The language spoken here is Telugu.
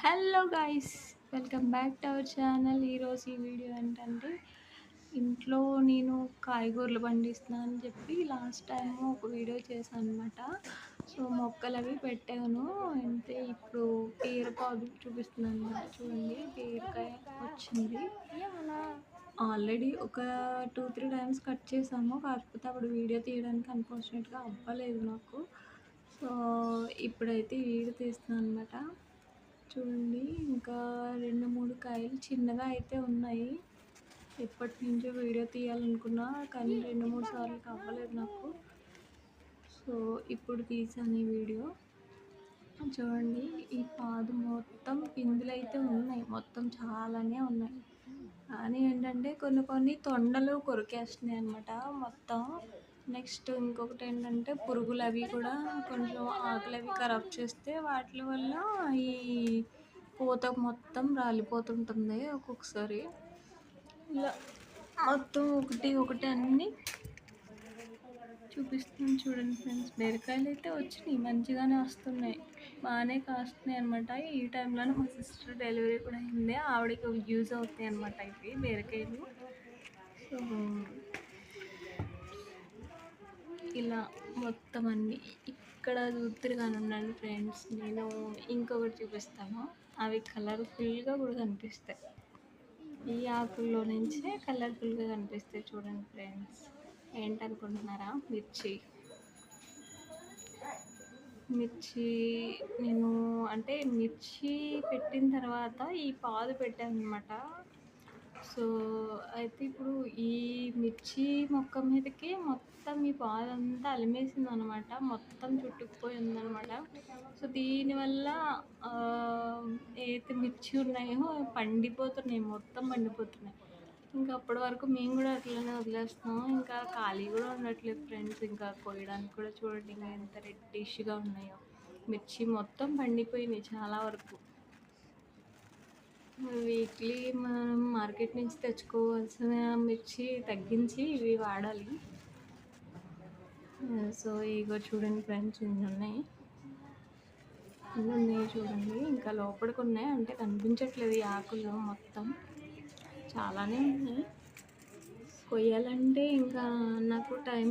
Hello guys, welcome back to our channel. ఈరోజు ఈ వీడియో ఏంటంటే ఇంట్లో నేను కాయగూరలు పండిస్తున్నాను అని చెప్పి లాస్ట్ టైం ఒక వీడియో చేశాను అనమాట. సో మొక్కలు అవి పెట్టాను. అంటే ఇప్పుడు బీరపాదు చూపిస్తున్నాను అనమాట. చూడండి, బీరకాయ వచ్చింది. ఆల్రెడీ ఒక 2-3 టైమ్స్ కట్ చేసాము. కాకపోతే అప్పుడు వీడియో తీయడానికి అన్ఫార్చునేట్గా అవ్వలేదు నాకు. సో ఇప్పుడైతే వీడియో తీస్తున్నాను అనమాట. చూడండి, ఇంకా 2-3 కాయలు చిన్నగా అయితే ఉన్నాయి. ఎప్పటి నుంచో వీడియో తీయాలనుకున్నా కానీ 2-3 సార్లు అవ్వలేదు నాకు. సో ఇప్పుడు తీసాను ఈ వీడియో. చూడండి, ఈ పాదు మొత్తం పిందులు అయితే ఉన్నాయి, మొత్తం చాలానే ఉన్నాయి. కానీ ఏంటంటే కొన్ని తొండలు కొరికేస్తున్నాయి అనమాట మొత్తం. నెక్స్ట్ ఇంకొకటి ఏంటంటే పురుగులు అవి కూడా కొంచెం ఆకులు అవి ఖరాబ్ చేస్తే వాటి వల్ల ఈ పూత మొత్తం రాలిపోతుంటుంది ఒక్కొక్కసారి. ఇలా మొత్తం ఒకటి ఒకటి అన్నీ చూపిస్తున్నాను చూడండి ఫ్రెండ్స్. బీరకాయలు అయితే వచ్చినాయి, మంచిగానే వస్తున్నాయి, బాగానే కాస్తున్నాయి అనమాట. ఈ టైంలోనే మా సిస్టర్ డెలివరీ కూడా అయింది, ఆవిడకి యూజ్ అవుతాయి అనమాట ఇవి బీరకాయలు. సో ఇలా మొత్తం అన్నీ ఇక్కడ చూద్దరు కానీ ఉండండి ఫ్రెండ్స్. నేను ఇంకొకటి చూపిస్తాను, అవి కలర్ఫుల్గా కూడా కనిపిస్తాయి. ఈ ఆకుల్లో నుంచే కలర్ఫుల్గా కనిపిస్తాయి. చూడండి ఫ్రెండ్స్, ఏంటనుకుంటున్నారా? మిర్చి నేను అంటే మిర్చి పెట్టిన తర్వాత ఈ పాదు పెట్టాను అనమాట. సో అయితే ఇప్పుడు ఈ మిర్చి మొక్క మీదకి మొత్తం ఈ పాదంతా అలిమేసింది అనమాట, మొత్తం చుట్టుకుపోయి ఉందనమాట. సో దీనివల్ల ఏదైతే మిర్చి ఉన్నాయో పండిపోతున్నాయి, మొత్తం పండిపోతున్నాయి. ఇంకా అప్పటి వరకు మేము కూడా అట్లనే వదిలేస్తున్నాం, ఇంకా ఖాళీ కూడా ఉండట్లేదు ఫ్రెండ్స్. ఇంకా కోయడానికి కూడా చూడండి ఇంకా ఎంత రెడ్డిష్గా ఉన్నాయో. మిర్చి మొత్తం పండిపోయినాయి చాలా వరకు. వీక్లీ మనం మార్కెట్ నుంచి తెచ్చుకోవాల్సిన మిర్చి తగ్గించి ఇవి వాడాలి. సో ఇగో చూడండి ఫ్రెండ్స్, ఇన్ని ఉన్నాయి చూడండి. ఇంకా లోపలికి ఉన్నాయి, అంటే కనిపించట్లేదు ఈ ఆకులు మొత్తం, చాలానే ఉన్నాయి. కొయ్యాలంటే ఇంకా నాకు టైం